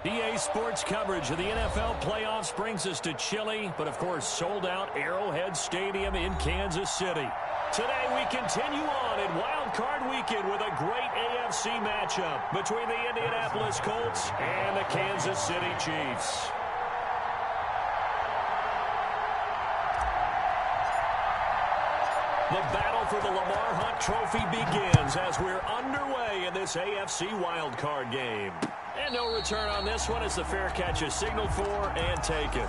EA Sports coverage of the NFL playoffs brings us to chilly, but of course sold-out Arrowhead Stadium in Kansas City. Today we continue on in Wild Card Weekend with a great AFC matchup between the Indianapolis Colts and the Kansas City Chiefs. The battle for the Lamar Hunt Trophy begins as we're underway in this AFC wildcard game. And no return on this one as the fair catch is signaled for and taken.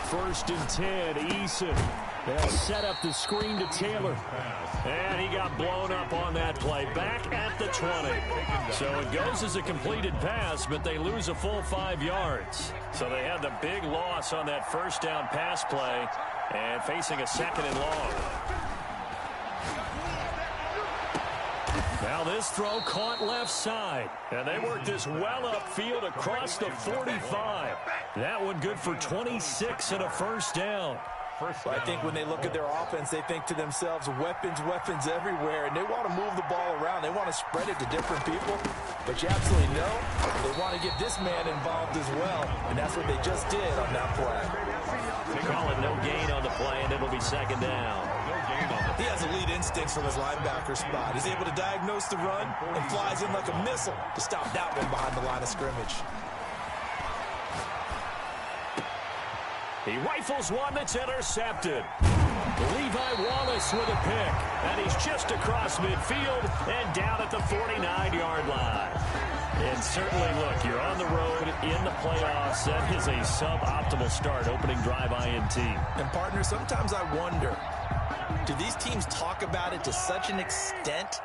First and 10, Eason. They'll set up the screen to Taylor. And he got blown up on that play. Back at the 20. So it goes as a completed pass, but they lose a full 5 yards. So they had the big loss on that first down pass play and facing a second and long. Now this throw caught left side. And they worked this well upfield across the 45. That one good for 26 and a first down. Well, I think when they look at their offense, they think to themselves, weapons everywhere, and they want to move the ball around. They want to spread it to different people. But you absolutely know they want to get this man involved as well, and that's what they just did on that play. They call it no gain on the play, and it'll be second down. He has elite instincts from his linebacker spot. He's able to diagnose the run and flies in like a missile to stop that one behind the line of scrimmage. He rifles one that's intercepted. Levi Wallace with a pick. And he's just across midfield and down at the 49-yard line. And certainly, look, you're on the road in the playoffs. That is a suboptimal start, opening drive INT. And, partner, sometimes I wonder, do these teams talk about it to such an extent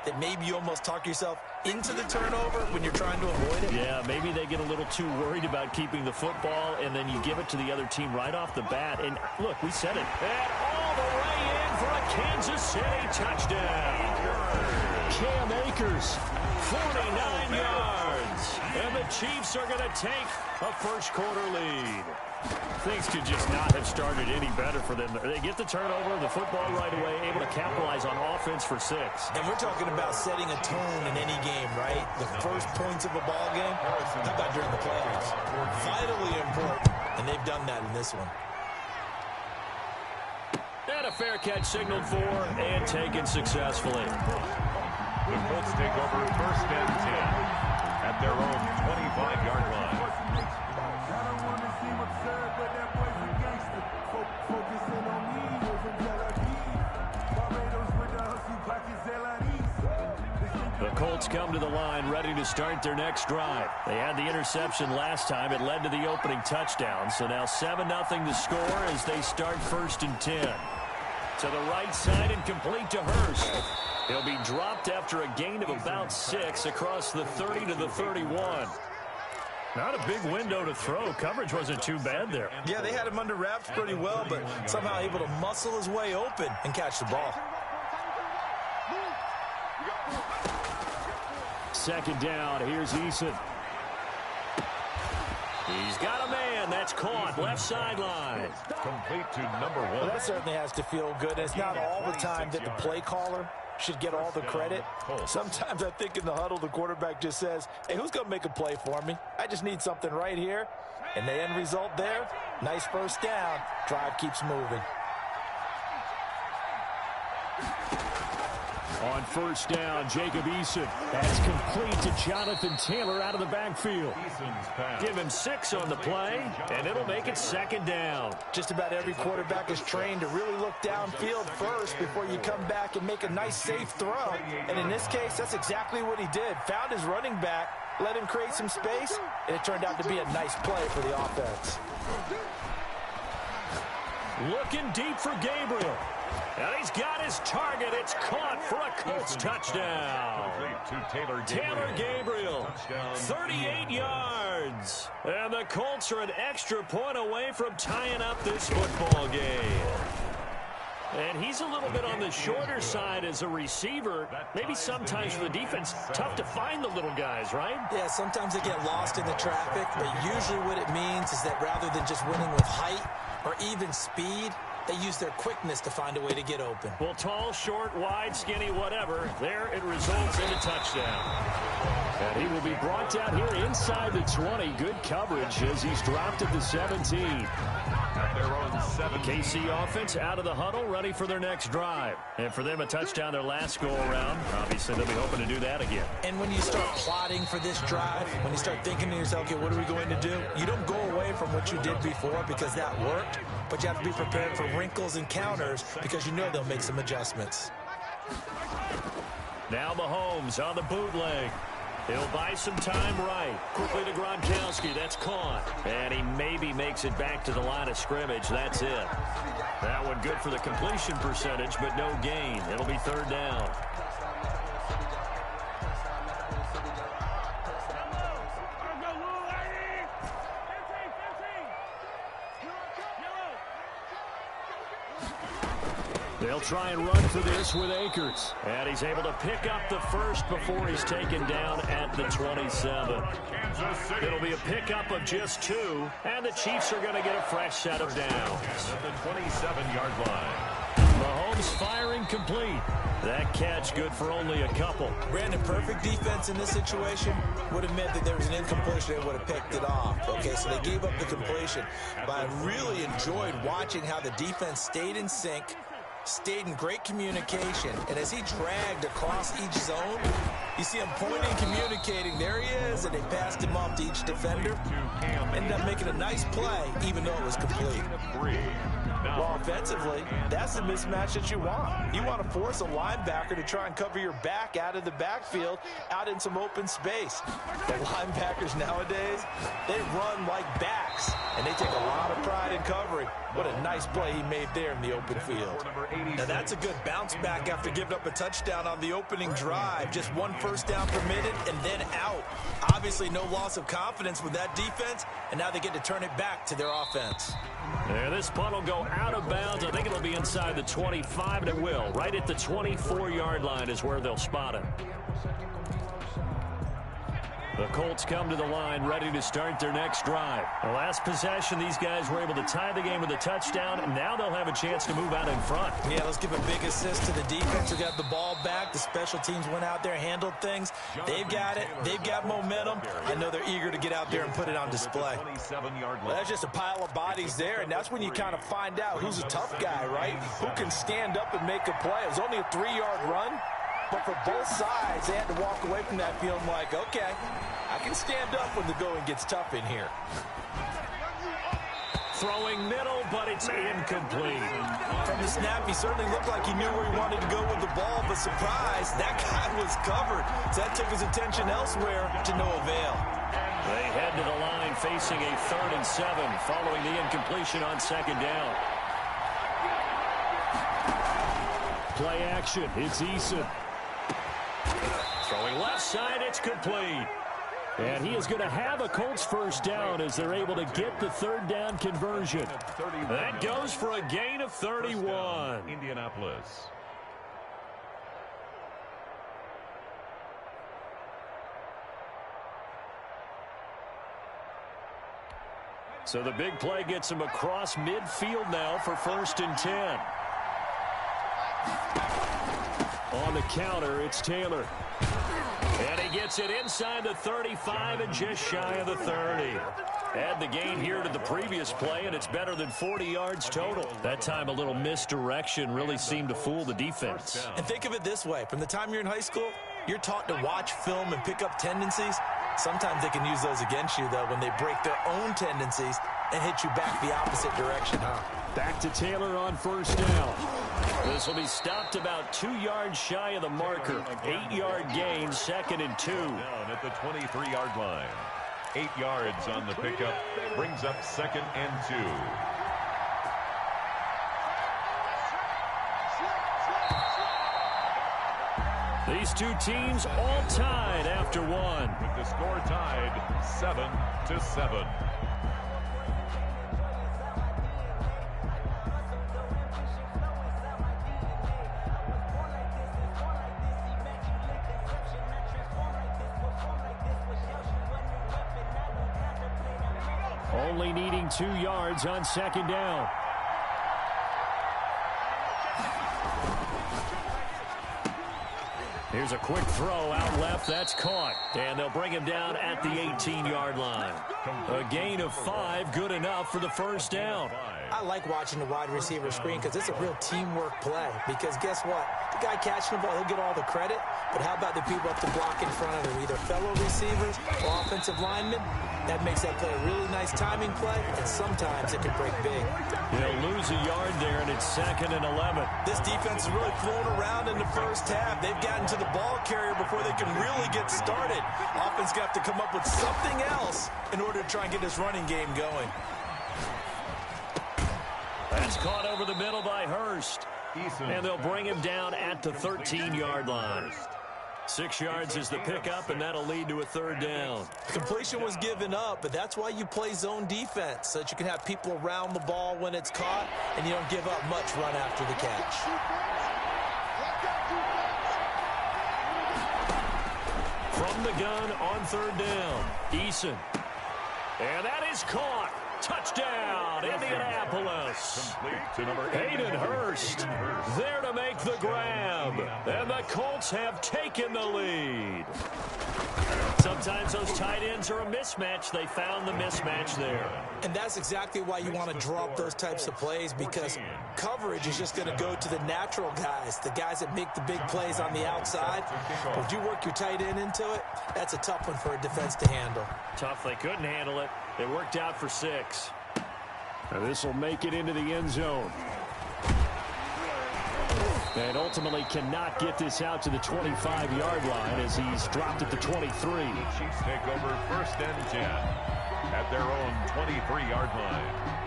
that maybe you almost talk yourself into the turnover when you're trying to avoid it? Yeah, maybe they get a little too worried about keeping the football, and then you give it to the other team right off the bat. And, look, we said it. And all the way in for a Kansas City touchdown. Cam Akers, 49 yards. And the Chiefs are going to take a first-quarter lead. Things could just not have started any better for them. They get the turnover, the football right away, able to capitalize on offense for 6. And we're talking about setting a tone in any game, right? The first points of a ball game. How about during the playoffs? Vitally important, and they've done that in this one. And a fair catch signaled for and taken successfully. The Colts take over first and 10 at their own 25-yard line. The Colts come to the line ready to start their next drive. They had the interception last time. It led to the opening touchdown. So now 7-0 to score as they start first and 10. To the right side and complete to Hurst. He'll be dropped after a gain of about 6 across the 30 to the 31. Not a big window to throw. Coverage wasn't too bad there. Yeah, they had him under wraps pretty well, but somehow able to muscle his way open and catch the ball. Second down, here's Eason. He's got a man. That's caught. Left sideline. Complete to number 1. Well, that certainly has to feel good. It's not all the time that the play caller should get all the credit. Sometimes I think in the huddle, the quarterback just says, hey, who's going to make a play for me? I just need something right here. And the end result there, nice first down. Drive keeps moving. On first down, Jacob Eason. That's complete to Jonathan Taylor out of the backfield. Give him 6 on the play, and it'll make it second down. Just about every quarterback is trained to really look downfield first before you come back and make a nice, safe throw. And in this case, that's exactly what he did. Found his running back, let him create some space, and it turned out to be a nice play for the offense. Looking deep for Gabriel. And he's got his target. It's caught for a Colts touchdown. Taylor Gabriel, 38 yards. And the Colts are an extra point away from tying up this football game. And he's a little bit on the shorter side as a receiver. Maybe sometimes for the defense, tough to find the little guys, right? Yeah, sometimes they get lost in the traffic, but usually what it means is that rather than just winning with height or even speed, they use their quickness to find a way to get open. Well, tall, short, wide, skinny, whatever, there it results in a touchdown. And he will be brought down here inside the 20. Good coverage as he's dropped at the 17. At their own 7. KC offense out of the huddle, ready for their next drive. And for them, a touchdown their last go-around. Obviously, they'll be hoping to do that again. And when you start plotting for this drive, when you start thinking to yourself, okay, what are we going to do? You don't go away from what you did before because that worked, but you have to be prepared for wrinkles and counters because you know they'll make some adjustments. Now Mahomes on the bootleg. He'll buy some time right. Quickly to Gronkowski. That's caught. And he maybe makes it back to the line of scrimmage. That's it. That one good for the completion percentage, but no gain. It'll be third down. They'll try and run for this with Akers. And he's able to pick up the first before he's taken down at the 27. It'll be a pickup of just 2, and the Chiefs are going to get a fresh set of downs. At the 27-yard line. Mahomes firing complete. That catch good for only a couple. Brandon, perfect defense in this situation would have meant that there was an incompletion. They would have picked it off. Okay, so they gave up the completion. But I really enjoyed watching how the defense stayed in sync, stayed in great communication, and as he dragged across each zone, you see him pointing, communicating. There he is, and they passed him off to each defender. Ended up making a nice play, even though it was complete. Well, offensively, that's the mismatch that you want. You want to force a linebacker to try and cover your back out of the backfield, out in some open space. The linebackers nowadays, they run like backs, and they take a lot of pride in covering. What a nice play he made there in the open field. Now, that's a good bounce back after giving up a touchdown on the opening drive. Just 1 first down permitted and then out. Obviously, no loss of confidence with that defense, and now they get to turn it back to their offense. Yeah, this punt will go out of bounds. I think it'll be inside the 25, and it will. Right at the 24-yard line is where they'll spot it. The Colts come to the line, ready to start their next drive. The last possession, these guys were able to tie the game with a touchdown, and now they'll have a chance to move out in front. Yeah, let's give a big assist to the defense who got the ball back. The special teams went out there, handled things. They've got it. They've got momentum. I know they're eager to get out there and put it on display. Well, that's just a pile of bodies there, and that's when you kind of find out who's a tough guy, right? Who can stand up and make a play. It was only a 3-yard run. But for both sides, they had to walk away from that feeling like, okay, I can stand up when the going gets tough in here. Throwing middle, but it's incomplete. From the snap, he certainly looked like he knew where he wanted to go with the ball, but surprise, that guy was covered. So that took his attention elsewhere to no avail. They head to the line facing a 3rd and 7 following the incompletion on 2nd down. Play action, it's Eason. Throwing left side, it's complete. And he is going to have a Colts first down as they're able to get the 3rd down conversion. That goes for a gain of 31. Indianapolis. So the big play gets him across midfield now for 1st and 10. On the counter, it's Taylor. And he gets it inside the 35 and just shy of the 30. Add the gain here to the previous play, and it's better than 40 yards total. That time a little misdirection really seemed to fool the defense. And think of it this way. From the time you're in high school, you're taught to watch film and pick up tendencies. Sometimes they can use those against you, though, when they break their own tendencies and hit you back the opposite direction, huh? Back to Taylor on 1st down. This will be stopped about 2 yards shy of the marker. 8-yard gain, 2nd and 2. Down at the 23-yard line. 8 yards on the pickup. Brings up 2nd and 2. These two teams all tied after one. With the score tied 7-7. only needing 2 yards on 2nd down. Here's a quick throw out left. That's caught. And they'll bring him down at the 18-yard line. A gain of 5, good enough for the first down. I like watching the wide receiver screen because it's a real teamwork play. Because guess what? The guy catching the ball, he'll get all the credit. But how about the people up to block in front of him? Either fellow receivers or offensive linemen. That makes that play a really nice timing play, and sometimes it can break big. They'll lose a yard there, and it's 2nd and 11. This defense is really flown around in the first half. They've gotten to the ball carrier before they can really get started. Offense got to come up with something else in order to try and get this running game going. That's caught over the middle by Hurst. And they'll bring him down at the 13-yard line. 6 yards is the pickup, and that'll lead to a 3rd down. Completion was given up, but that's why you play zone defense, so that you can have people around the ball when it's caught, and you don't give up much run after the catch. From the gun on 3rd down, Eason. And that is caught. Touchdown, Indianapolis. Hayden Hurst there to make the grab. And the Colts have taken the lead. Sometimes those tight ends are a mismatch. They found the mismatch there. And that's exactly why you want to draw up those types of plays, because coverage is just going to go to the natural guys, the guys that make the big plays on the outside. But if you work your tight end into it, that's a tough one for a defense to handle. Tough. They couldn't handle it. It worked out for 6. And this will make it into the end zone. And ultimately cannot get this out to the 25-yard line as he's dropped at the 23. Chiefs take over 1st and 10 at their own 23-yard line.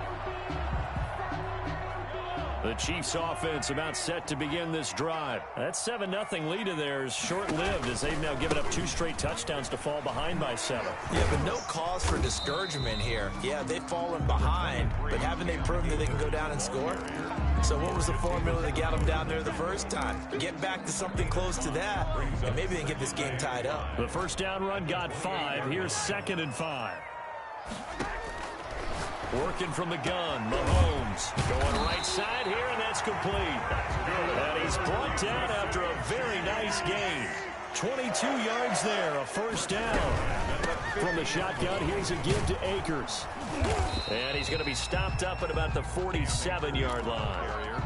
The Chiefs offense about set to begin this drive. That 7-0 lead of theirs short-lived as they've now given up 2 straight touchdowns to fall behind by 7. Yeah, but no cause for discouragement here. Yeah, they've fallen behind, but haven't they proven that they can go down and score? So what was the formula that got them down there the first time? Get back to something close to that, and maybe they can get this game tied up. The first down run got 5. Here's 2nd and 5. Working from the gun, Mahomes going right side here, and that's complete. And he's brought down after a very nice gain. 22 yards there, a first down. From the shotgun, here's a give to Akers. And he's going to be stopped up at about the 47-yard line.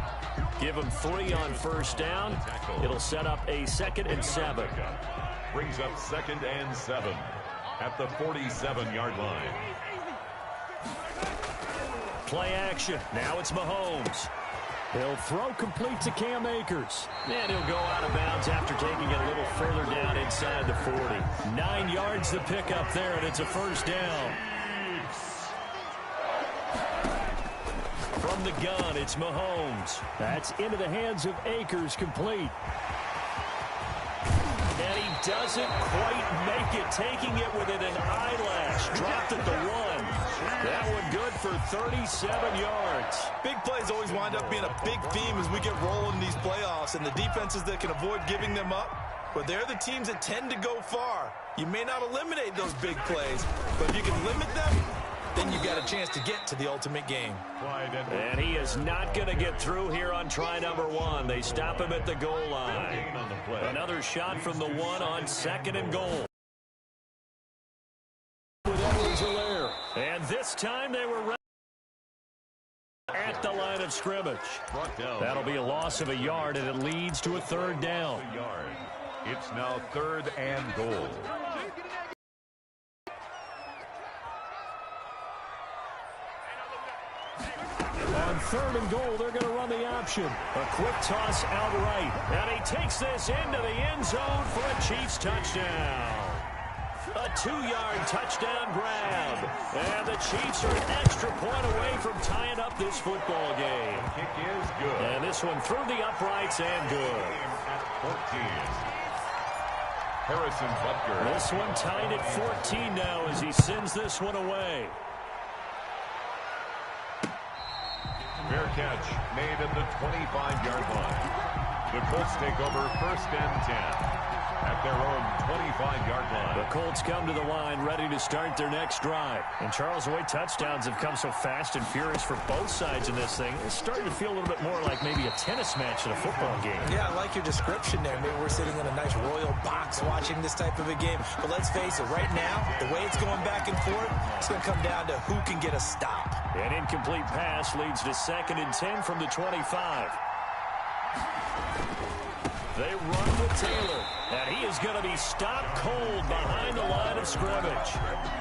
Give him 3 on first down. It'll set up a 2nd and 7. Brings up 2nd and 7 at the 47-yard line. Play action. Now it's Mahomes. He'll throw complete to Cam Akers. And he'll go out of bounds after taking it a little further down inside the 40. 9 yards to pick up there, and it's a first down. From the gun, it's Mahomes. That's into the hands of Akers, complete. And he doesn't quite make it, taking it within an eyelash. Dropped at the 1. That one good for 37 yards. Big plays always wind up being a big theme as we get rolling in these playoffs, and the defenses that can avoid giving them up, but they're the teams that tend to go far. You may not eliminate those big plays, but if you can limit them, then you've got a chance to get to the ultimate game. And he is not going to get through here on try number 1. They stop him at the goal line. Another shot from the 1 on 2nd and goal. And this time they were at the line of scrimmage. That'll be a loss of a yard, and it leads to a 3rd down. It's now 3rd and goal. On 3rd and goal, they're going to run the option. A quick toss out right. And he takes this into the end zone for a Chiefs touchdown. A 2-yard touchdown grab. And the Chiefs are an extra point away from tying up this football game. The kick is good. And this one through the uprights and good. At 14. Harrison Butker. This one tied at 14 now as he sends this one away. Fair catch made at the 25-yard line. The Colts take over 1st and 10 at their own 25-yard line. The Colts come to the line, ready to start their next drive. And Charles, the way touchdowns have come so fast and furious for both sides in this thing, it's starting to feel a little bit more like maybe a tennis match than a football game. Yeah, I like your description there. Maybe we're sitting in a nice royal box watching this type of a game. But let's face it, right now, the way it's going back and forth, it's going to come down to who can get a stop. An incomplete pass leads to 2nd and 10 from the 25. They run with Taylor, and he is going to be stopped cold behind the line of scrimmage.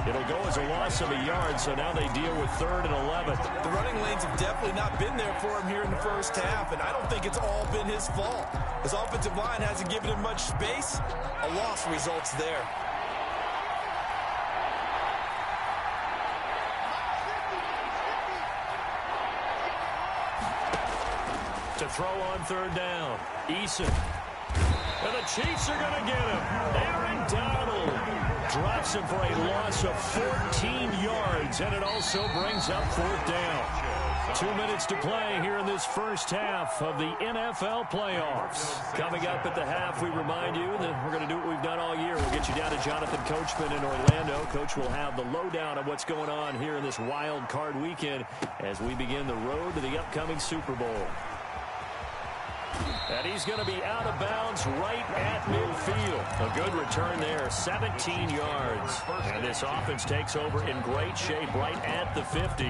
It'll go as a loss of a yard, so now they deal with 3rd and 11. The running lanes have definitely not been there for him here in the first half, and I don't think it's all been his fault. His offensive line hasn't given him much space. A loss results there. To throw on 3rd down, Eason. And the Chiefs are going to get him. Aaron Donald drops him for a loss of 14 yards, and it also brings up 4th down. 2 minutes to play here in this first half of the NFL playoffs. Coming up at the half, we remind you that we're going to do what we've done all year. We'll get you down to Jonathan Coachman in Orlando. Coach will have the lowdown of what's going on here in this wild card weekend as we begin the road to the upcoming Super Bowl. And he's going to be out of bounds right at midfield. A good return there, 17 yards. And this offense takes over in great shape right at the 50,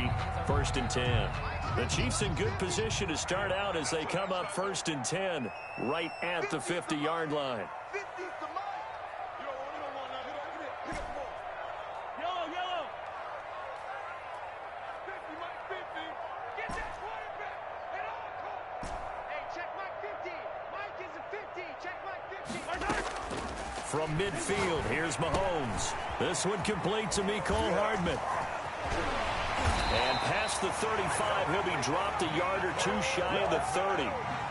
1st and 10. The Chiefs in good position to start out as they come up 1st and 10 right at the 50-yard line. From midfield, here's Mahomes. This one complete to Mecole Hardman. And past the 35, he'll be dropped a yard or two shy of the 30.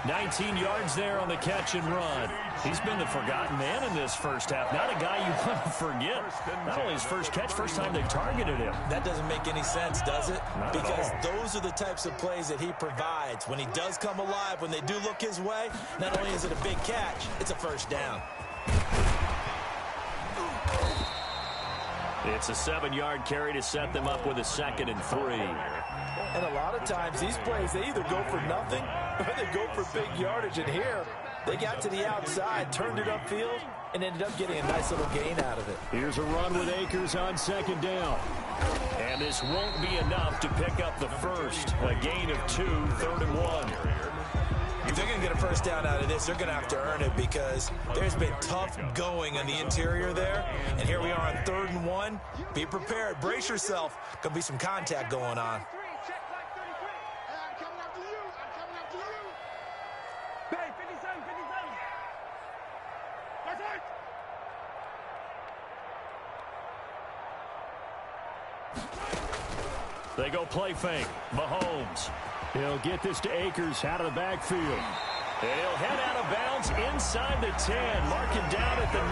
19 yards there on the catch and run. He's been the forgotten man in this first half. Not a guy you want to forget. Not only his first catch, first time they targeted him. That doesn't make any sense, does it? Because those are the types of plays that he provides. When he does come alive, when they do look his way, not only is it a big catch, it's a first down. It's a 7-yard carry to set them up with a 2nd and 3. And a lot of times these plays, they either go for nothing or they go for big yardage. And here, they got to the outside, turned it upfield, and ended up getting a nice little gain out of it. Here's a run with Akers on 2nd down. And this won't be enough to pick up the first. A gain of 2, 3rd and 1. If they're going to get a first down out of this, they're going to have to earn it because there's been tough going on the interior there. And here we are on 3rd and 1. Be prepared. Brace yourself. Could be some contact going on. They go play fake. Mahomes. He'll get this to Akers out of the backfield. And he'll head out of bounds inside the 10. Mark him down at the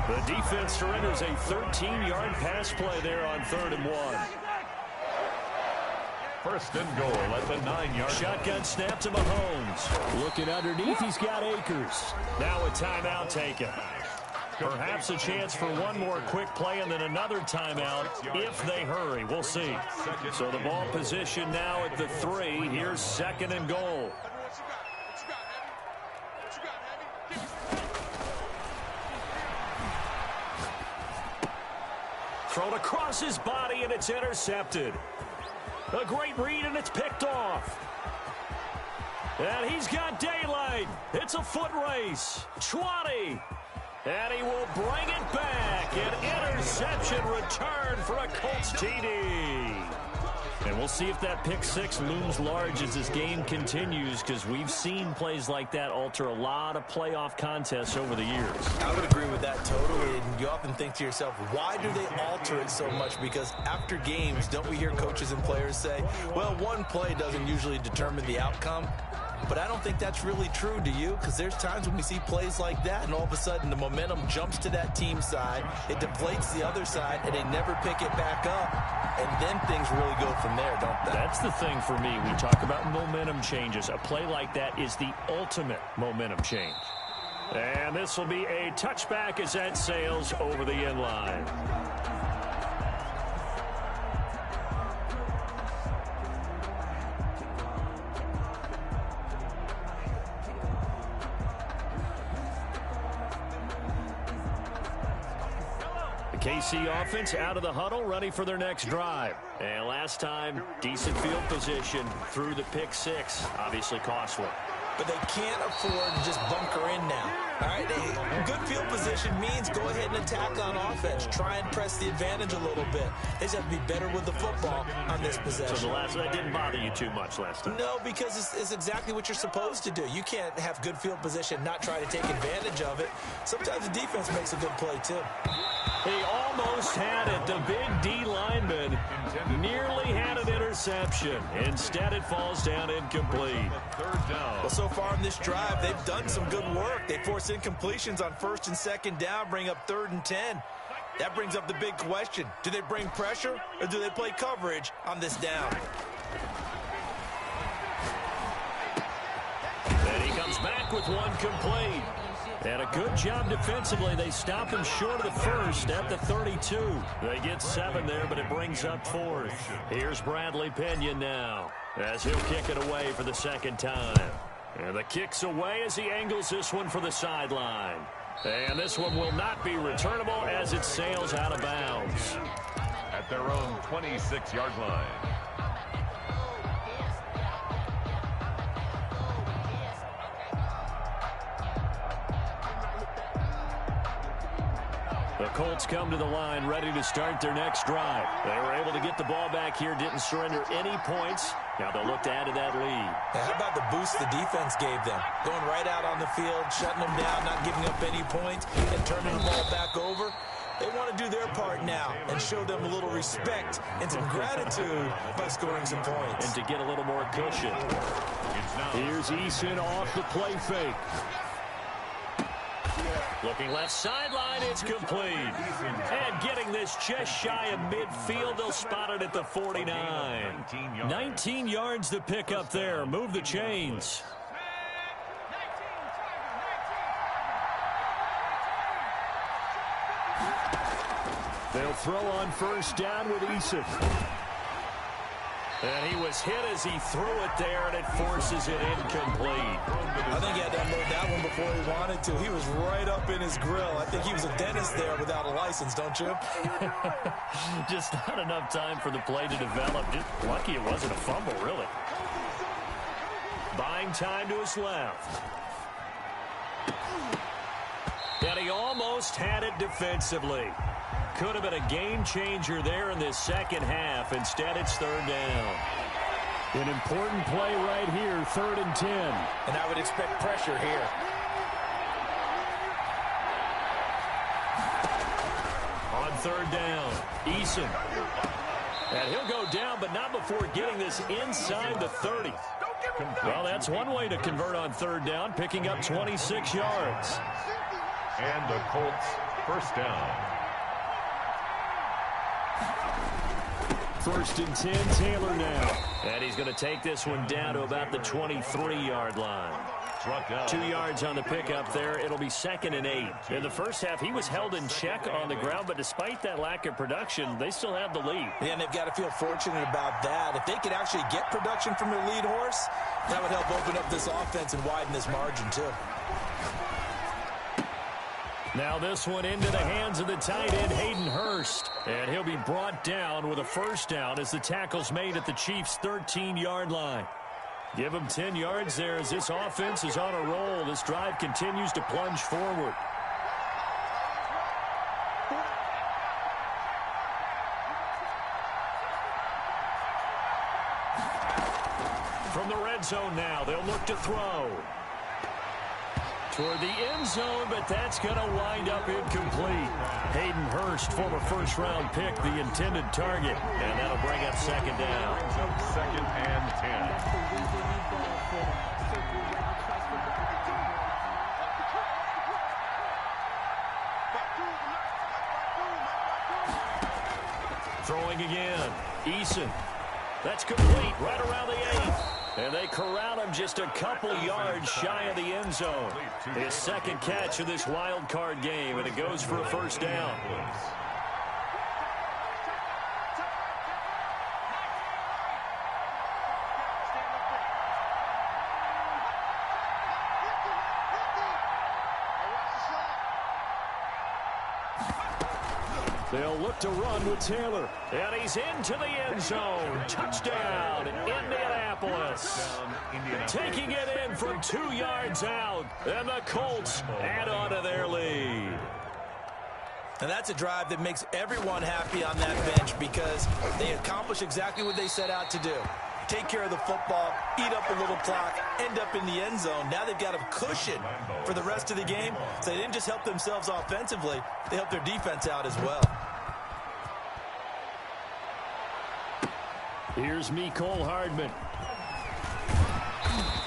9. The defense surrenders a 13-yard pass play there on 3rd and 1. 1st and goal at the 9-yard. Shotgun snap to Mahomes. Looking underneath, he's got Akers. Now a timeout taken. Perhaps a chance for one more quick play and then another timeout if they hurry. We'll see. So the ball position now at the 3. Here's 2nd and goal. Thrown across his body and it's intercepted. A great read and it's picked off. And he's got daylight. It's a foot race. 20. And he will bring it back. An interception return for a Colts TD. And we'll see if that pick 6 looms large as this game continues, because we've seen plays like that alter a lot of playoff contests over the years. I would agree with that totally. And you often think to yourself, why do they alter it so much? Because after games, don't we hear coaches and players say, well, one play doesn't usually determine the outcome? But I don't think that's really true, do you? Because there's times when we see plays like that, and all of a sudden the momentum jumps to that team side, it deflates the other side, and they never pick it back up. And then things really go from there, don't they? That's the thing for me. We talk about momentum changes. A play like that is the ultimate momentum change. And this will be a touchback as that sails over the end line. The KC offense out of the huddle, ready for their next drive. And last time, decent field position through the pick six. Obviously costly. But they can't afford to just bunker in now. All right, good field position means go ahead and attack on offense. Try and press the advantage a little bit. They just have to be better with the football on this possession. So the last one didn't bother you too much last time? No, because it's exactly what you're supposed to do. You can't have good field position, not try to take advantage of it. Sometimes the defense makes a good play, too. He almost had it. The big D lineman nearly had an interception. Instead, it falls down incomplete. Well, so far in this drive, they've done some good work. They force incompletions on 1st and 2nd down, bring up 3rd and 10. That brings up the big question. Do they bring pressure or do they play coverage on this down? And he comes back with one complete. And a good job defensively. They stop him short of the first at the 32. They get 7 there, but it brings up 4th. Here's Bradley Pinion now as he'll kick it away for the 2nd time. And the kick's away as he angles this one for the sideline. And this one will not be returnable as it sails out of bounds. At their own 26-yard line. The Colts come to the line ready to start their next drive. They were able to get the ball back here, didn't surrender any points. Now they'll look to add to that lead. Now, how about the boost the defense gave them? Going right out on the field, shutting them down, not giving up any points, and turning the ball back over. They want to do their part now and show them a little respect and some gratitude by scoring some points. And to get a little more cushion. Here's Eason off the play fake. Looking left sideline, it's complete. And getting this just shy of midfield, they'll spot it at the 49. 19 yards to pick up there. Move the chains. They'll throw on 1st down with Eason. And he was hit as he threw it there, and it forces it incomplete. I think he had to unload that one before he wanted to. He was right up in his grill. I think he was a dentist there without a license, don't you? Just not enough time for the play to develop. Just lucky it wasn't a fumble, really. Buying time to his left. And he almost had it defensively. Could have been a game changer there in this 2nd half. Instead, it's 3rd down. An important play right here, 3rd and 10. And I would expect pressure here. On 3rd down, Eason. And he'll go down, but not before getting this inside the 30. Well, that's one way to convert on 3rd down, picking up 26 yards. And the Colts 1st down. 1st and 10, Taylor now. And he's going to take this one down to about the 23-yard line. 2 yards on the pickup there. It'll be 2nd and 8. In the first half, he was held in check on the ground, but despite that lack of production, they still have the lead. Yeah, and they've got to feel fortunate about that. If they could actually get production from their lead horse, that would help open up this offense and widen this margin, too. Now this one into the hands of the tight end, Hayden Hurst. And he'll be brought down with a 1st down as the tackle's made at the Chiefs' 13-yard line. Give him 10 yards there as this offense is on a roll. This drive continues to plunge forward. From the red zone now, they'll look to throw. Toward the end zone, but that's going to wind up incomplete. Hayden Hurst, former 1st-round pick, the intended target. And that'll bring up 2nd down. 2nd and 10. Throwing again. Eason. That's complete right around the 8. And they corral him just a couple yards shy of the end zone. His second catch of this wild card game, and it goes for a first down. They'll look to run with Taylor. And he's into the end zone. Touchdown, Indianapolis. Taking it in from 2 yards out. And the Colts add on to their lead. And that's a drive that makes everyone happy on that bench because they accomplish exactly what they set out to do. Take care of the football, eat up a little clock, end up in the end zone. Now they've got a cushion for the rest of the game. So they didn't just help themselves offensively, they helped their defense out as well. Here's Mecole Hardman.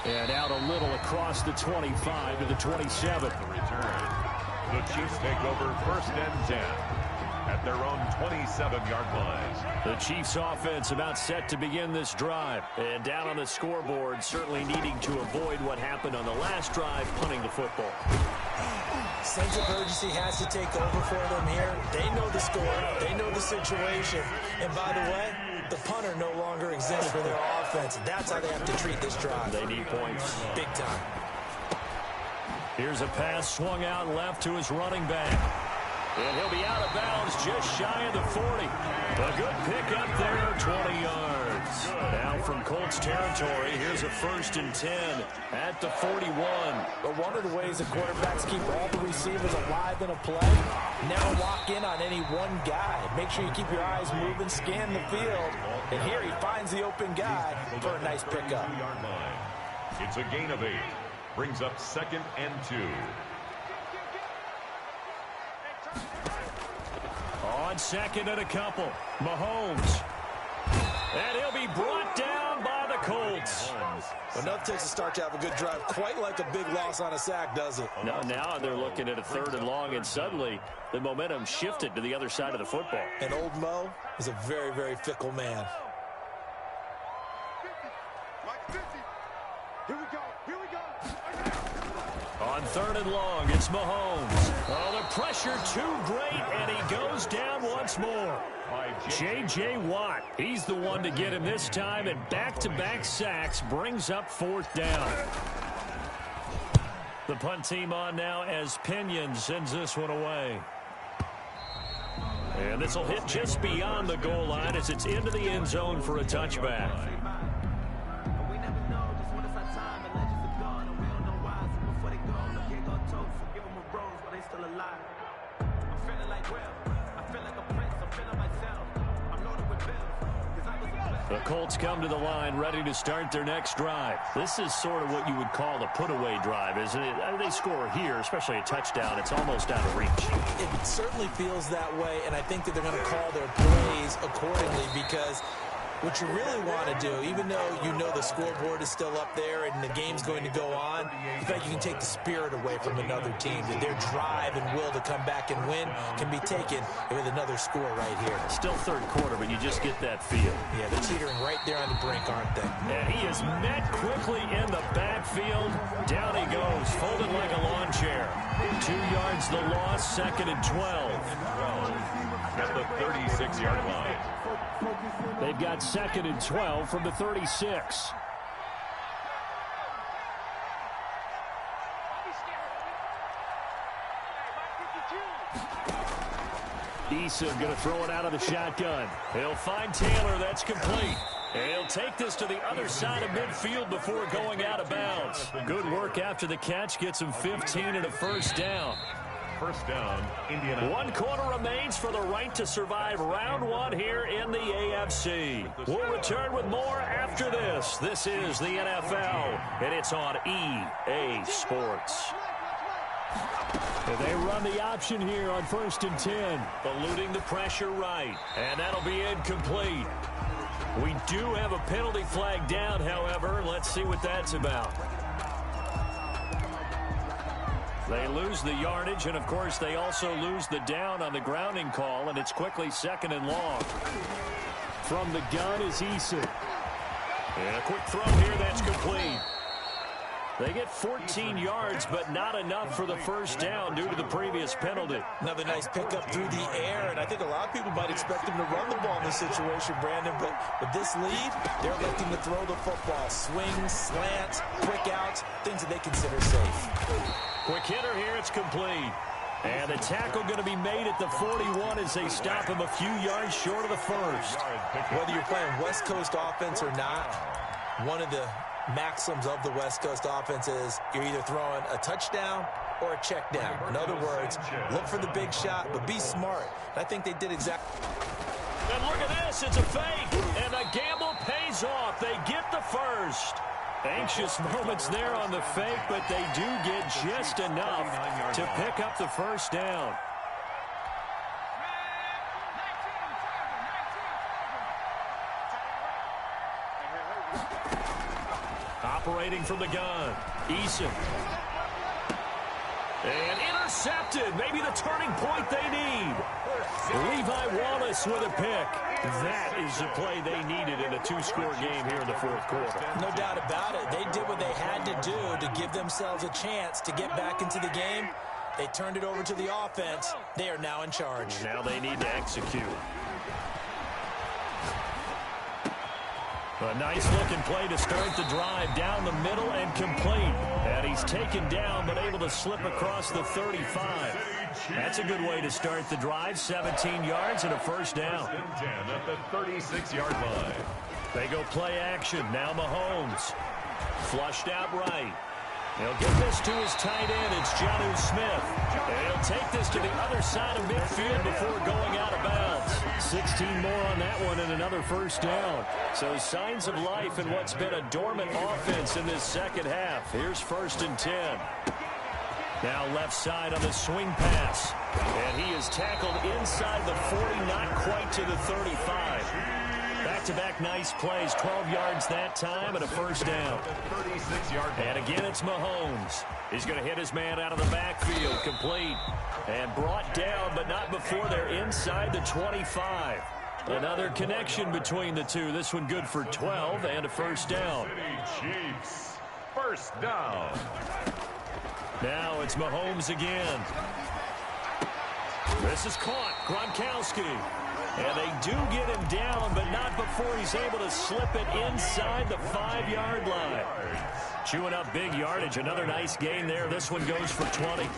And out a little across the 25 to the 27. The return. The Chiefs take over first and 10 at their own 27-yard line. The Chiefs offense about set to begin this drive. And down on the scoreboard, certainly needing to avoid what happened on the last drive, punting the football. Sense of urgency has to take over for them here. They know the score. They know the situation. And by the way, the punter no longer exists for their offense. That's how they have to treat this drive. They need points. Big time. Here's a pass swung out left to his running back. And he'll be out of bounds just shy of the 40. A good pick up there, 20 yards. Now from Colts territory, here's a 1st and 10 at the 41. But one of the ways the quarterbacks keep all the receivers alive in a play, never lock in on any one guy. Make sure you keep your eyes moving, scan the field. And here he finds the open guy for a nice pickup. It's a gain of 8. Brings up 2nd and 2. On 2nd and a couple, Mahomes. And he'll be brought down by the Colts. Well, nothing takes a start to have a good drive, quite like a big loss on a sack, does it? Now they're looking at a 3rd and long, and suddenly the momentum shifted to the other side of the football. And old Mo is a very, very fickle man. On 3rd and long, it's Mahomes. Oh, the pressure too great, and he goes down once more. J.J. Watt, he's the one to get him this time, and back-to-back sacks brings up 4th down. The punt team on now as Pinion sends this one away. And this will hit just beyond the goal line as it's into the end zone for a touchback. The Colts come to the line ready to start their next drive. This is sort of what you would call the put-away drive, isn't it? They score here, especially a touchdown. It's almost out of reach. It certainly feels that way, and I think that they're going to call their plays accordingly because what you really want to do, even though you know the scoreboard is still up there and the game's going to go on, in fact, you can take the spirit away from another team. That their drive and will to come back and win can be taken with another score right here. Still 3rd quarter, but you just get that feel. Yeah, they're teetering right there on the brink, aren't they? And he is met quickly in the backfield. Down he goes, folded like a lawn chair. 2 yards the loss, 2nd and 12. At the 36-yard line. They've got 2nd and 12 from the 36. Issa going to throw it out of the shotgun. He'll find Taylor. That's complete. And he'll take this to the other side of midfield before going out of bounds. Good work after the catch. Gets him 15 and a 1st down. 1st down, Indianapolis. 1 quarter remains for the right to survive round 1 here in the AFC. We'll return with more after this. This is the NFL, and it's on EA Sports. And they run the option here on 1st and 10. Eluding the pressure right, and that'll be incomplete. We do have a penalty flag down, however. Let's see what that's about. They lose the yardage, and, of course, they also lose the down on the grounding call, and it's quickly 2nd and long. From the gun is Issa. And a quick throw here that's complete. They get 14 yards, but not enough for the first down due to the previous penalty. Another nice pickup through the air, and I think a lot of people might expect him to run the ball in this situation, Brandon, but with this lead, they're looking to throw the football. Swings, slants, quick outs, things that they consider safe. Quick hitter here, it's complete. And the tackle going to be made at the 41 as they stop him a few yards short of the first. Whether you're playing West Coast offense or not, one of the maxims of the West Coast offense is you're either throwing a touchdown or a check down. In other words, look for the big shot, but be smart. I think they did exactly. And look at this, it's a fake, and the gamble pays off. They get the first. Anxious moments there on the fake, but they do get just enough to pick up the first down. Operating from the gun, Eason. And intercepted, maybe the turning point they need. Levi Wallace with a pick. That is the play they needed in a two-score game here in the fourth quarter. No doubt about it. They did what they had to do to give themselves a chance to get back into the game. They turned it over to the offense. They are now in charge. Now they need to execute. A nice-looking play to start the drive down the middle and complete. And he's taken down but able to slip across the 35. That's a good way to start the drive. 17 yards and a first down. 10 at the 36-yard line. They go play action. Now Mahomes. Flushed out right. He'll get this to his tight end. It's Jonnu Smith. And he'll take this to the other side of midfield before going out of bounds. 16 more on that one and another first down. So signs of life in what's been a dormant offense in this second half. Here's 1st and 10. Now left side on the swing pass. And he is tackled inside the 40, not quite to the 35. Back-to-back nice plays, 12 yards that time and a first down. And again, it's Mahomes. He's going to hit his man out of the backfield, complete. And brought down, but not before they're inside the 25. Another connection between the two. This one good for 12 and a first down. Chiefs, first down. Now it's Mahomes again. This is caught. Gronkowski. And they do get him down, but not before he's able to slip it inside the 5-yard line. Chewing up big yardage. Another nice gain there. This one goes for 20.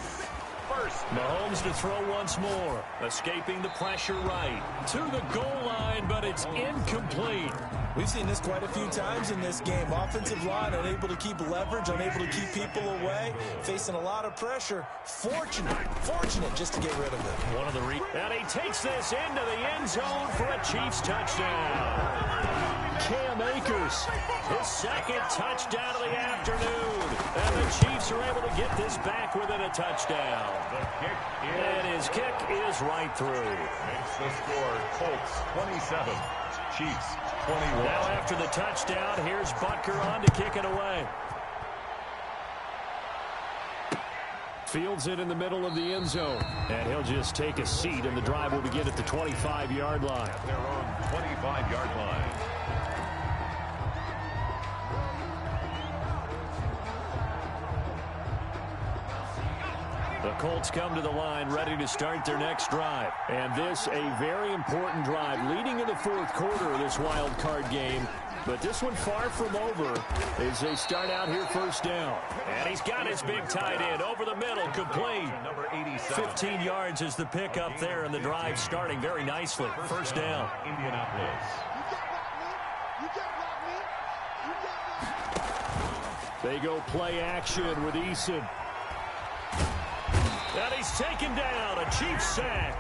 Mahomes to throw once more. Escaping the pressure right. To the goal line, but it's incomplete. We've seen this quite a few times in this game. Offensive line unable to keep leverage, unable to keep people away, facing a lot of pressure. Fortunate just to get rid of it. One of the and he takes this into the end zone for a Chiefs touchdown. Cam Akers, his second touchdown of the afternoon. And the Chiefs are able to get this back within a touchdown. And his kick is right through. Makes the score Colts 27, Chiefs 21. Now after the touchdown, here's Butker on to kick it away. Fields it in the middle of the end zone. And he'll just take a seat, and the drive will begin at the 25-yard line. At their own 25-yard line. The Colts come to the line ready to start their next drive. And this a very important drive leading in the fourth quarter of this wild card game. But this one far from over as they start out here first down. And he's got his big tight end over the middle, complete. Number 87. 15 yards is the pickup there, and the drive starting very nicely. First down. Indianapolis. They go play action with Eason. And he's taken down, a Chiefs sack.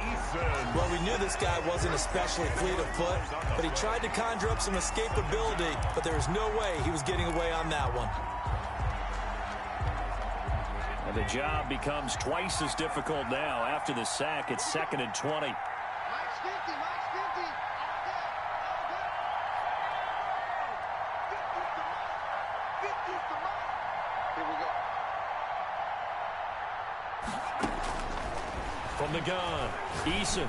Well, we knew this guy wasn't especially fleet of foot, but he tried to conjure up some escapability, but there was no way he was getting away on that one. And the job becomes twice as difficult now. After the sack, it's 2nd and 20. From the gun, Eason.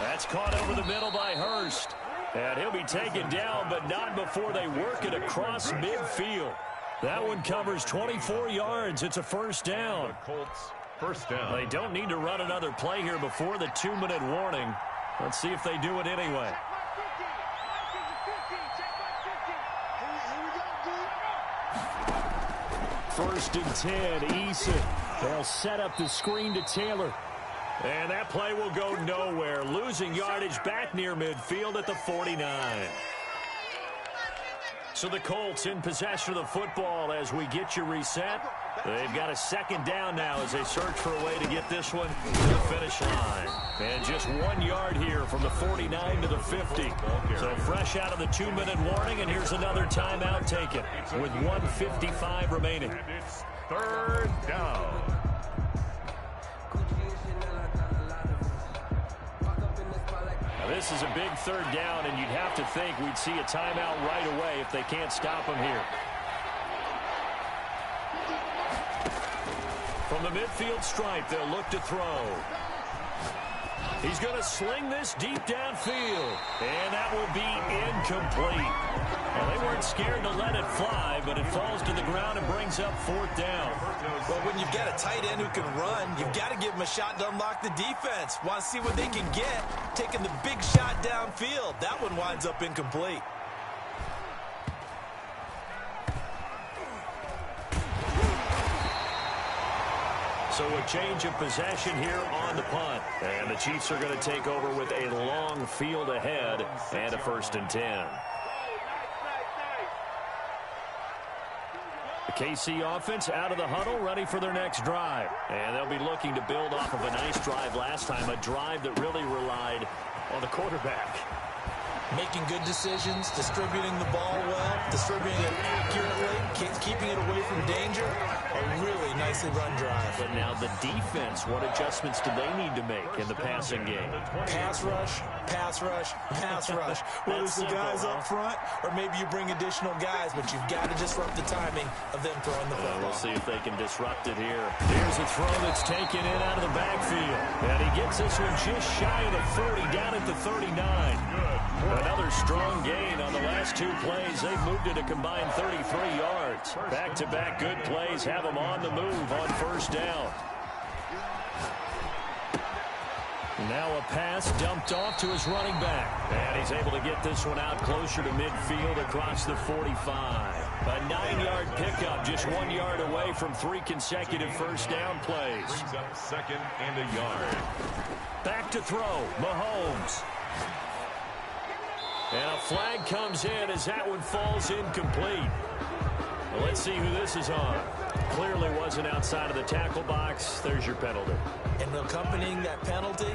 That's caught over the middle by Hurst. And he'll be taken down, but not before they work it across midfield. That one covers 24 yards. It's a first down. The Colts, first down. They don't need to run another play here before the 2-minute warning. Let's see if they do it anyway. First and 10, Eason. They'll set up the screen to Taylor. And that play will go nowhere. Losing yardage back near midfield at the 49. So the Colts in possession of the football as we get you reset. They've got a second down now as they search for a way to get this one to the finish line. And just 1 yard here from the 49 to the 50. So fresh out of the 2-minute warning, and here's another timeout taken with 1:55 remaining. And it's third down. This is a big third down, and you'd have to think we'd see a timeout right away if they can't stop him here. From the midfield stripe, they'll look to throw. He's going to sling this deep downfield, and that will be incomplete. Well, they weren't scared to let it fly, but it falls to the ground and brings up fourth down. Well, when you've got a tight end who can run, you've got to give him a shot to unlock the defense. Want to see what they can get, taking the big shot downfield. That one winds up incomplete. So a change of possession here on the punt. And the Chiefs are going to take over with a long field ahead and a first and 10. The KC offense out of the huddle, ready for their next drive. And they'll be looking to build off of a nice drive last time, a drive that really relied on the quarterback. Making good decisions, distributing the ball well, distributing it accurately, keeping it away from danger. A really nicely run drive. But now the defense, what adjustments do they need to make in the passing game? Pass rush, pass rush, pass rush. Whether it's the guys up front or maybe you bring additional guys, but you've got to disrupt the timing of them throwing the football. We'll see if they can disrupt it here. Here's a throw that's taken in out of the backfield. And he gets this one just shy of the 40, down at the 39. Another strong gain on the last two plays. They've moved it a combined 33 yards. Back-to-back good plays have them on the move on first down. Now a pass dumped off to his running back. And he's able to get this one out closer to midfield across the 45. A 9-yard pickup, just 1 yard away from 3 consecutive first down plays. Brings up second and a yard. Back to throw, Mahomes. And a flag comes in as that one falls incomplete. Well, let's see who this is on. Clearly wasn't outside of the tackle box. There's your penalty. And accompanying that penalty,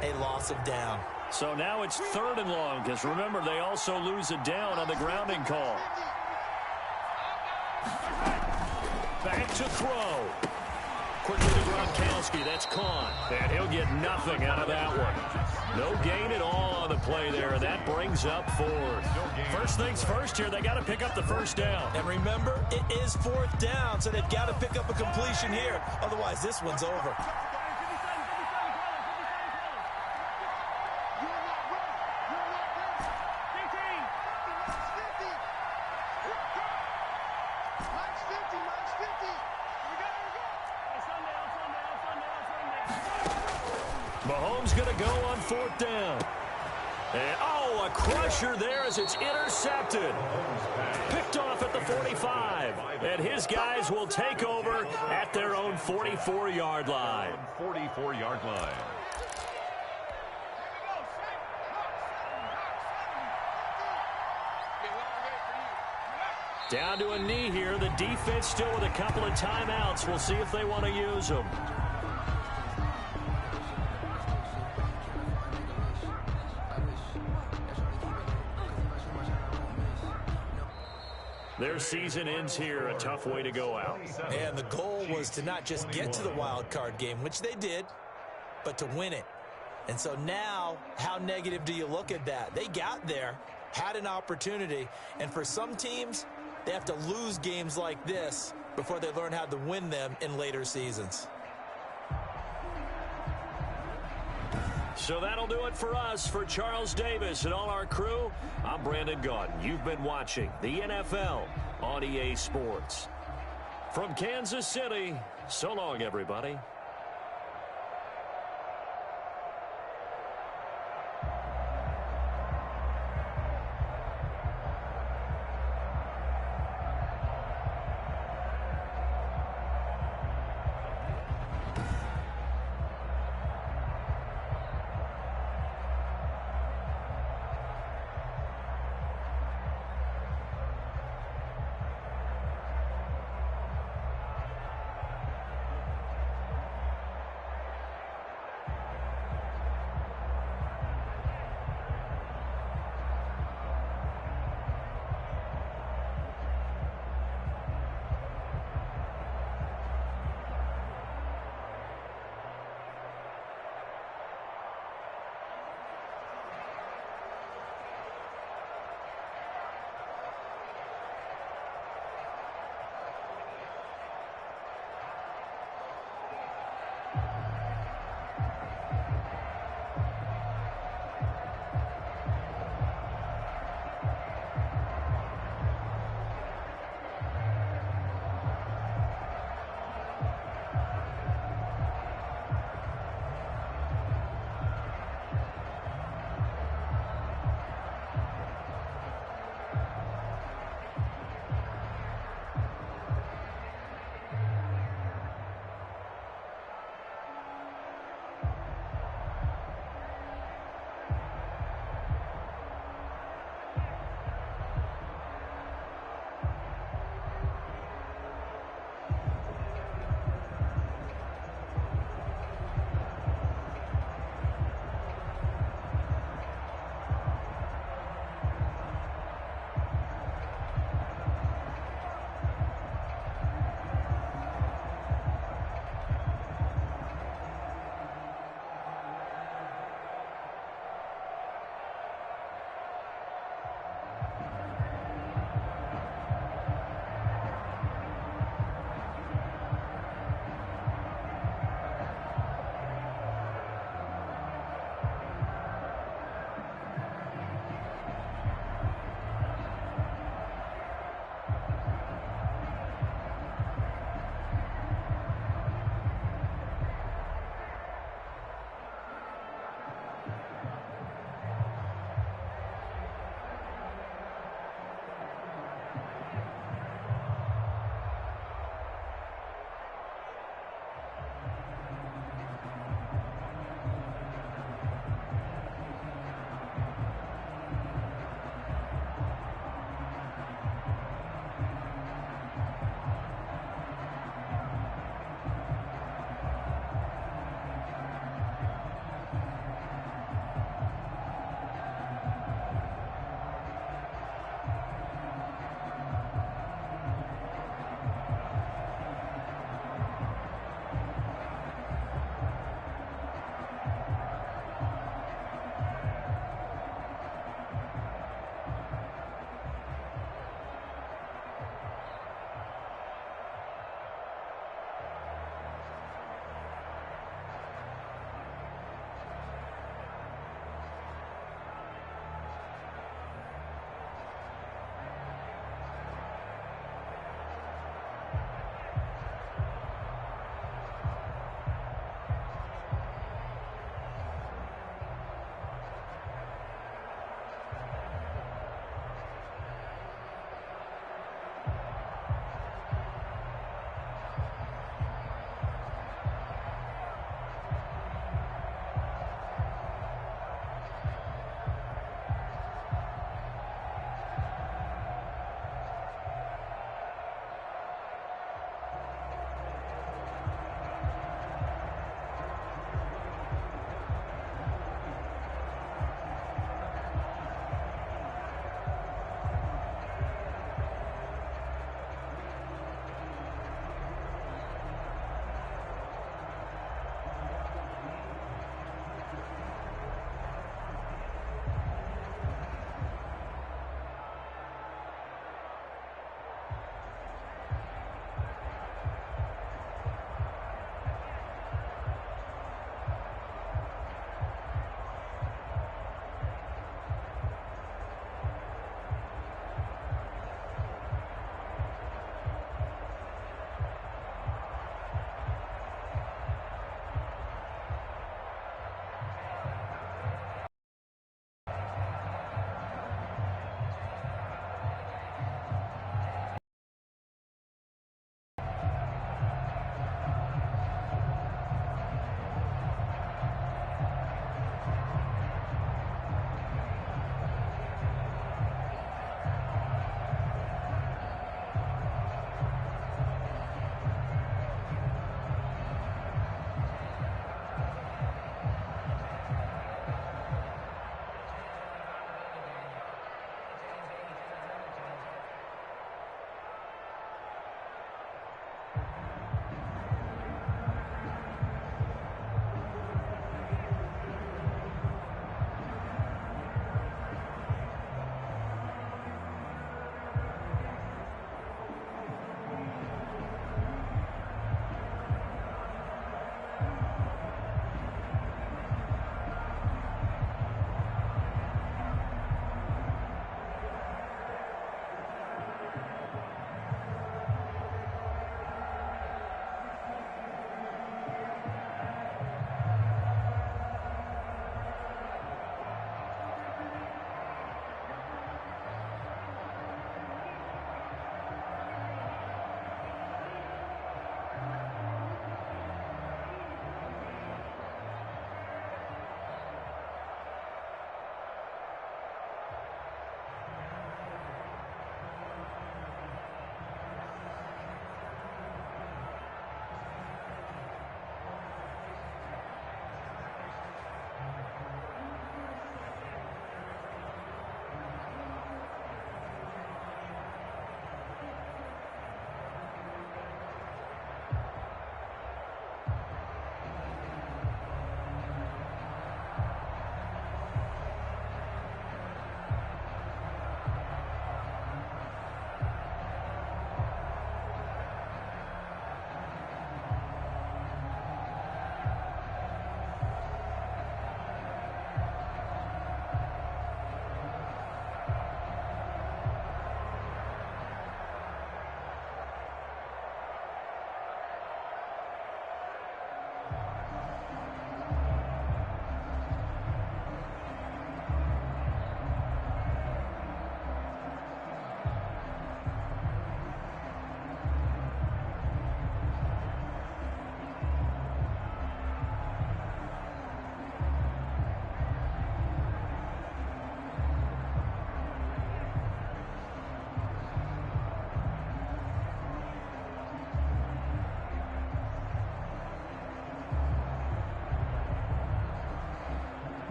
a loss of down. So now it's third and long, because remember, they also lose a down on the grounding call. Back to throw. Quickly to Gronkowski. That's caught. And he'll get nothing out of that one. No gain at all on the play there, and that brings up fourth. First things first here, they got to pick up the first down. And remember, it is fourth down, so they've got to pick up a completion here. Otherwise, this one's over. Mahomes going to go on fourth down. And, oh, a crusher there as it's intercepted. Picked off at the 45. And his guys will take over at their own 44-yard line. 44-yard line. Down to a knee here. The defense still with a couple of timeouts. We'll see if they want to use them. Their season ends here. A tough way to go out. And the goal was to not just get to the wild card game, which they did, but to win it. And so now, how negative do you look at that? They got there, had an opportunity, and for some teams, they have to lose games like this before they learn how to win them in later seasons. So that'll do it for us. For Charles Davis and all our crew, I'm Brandon Gaudin. You've been watching the NFL on EA Sports. From Kansas City, so long, everybody.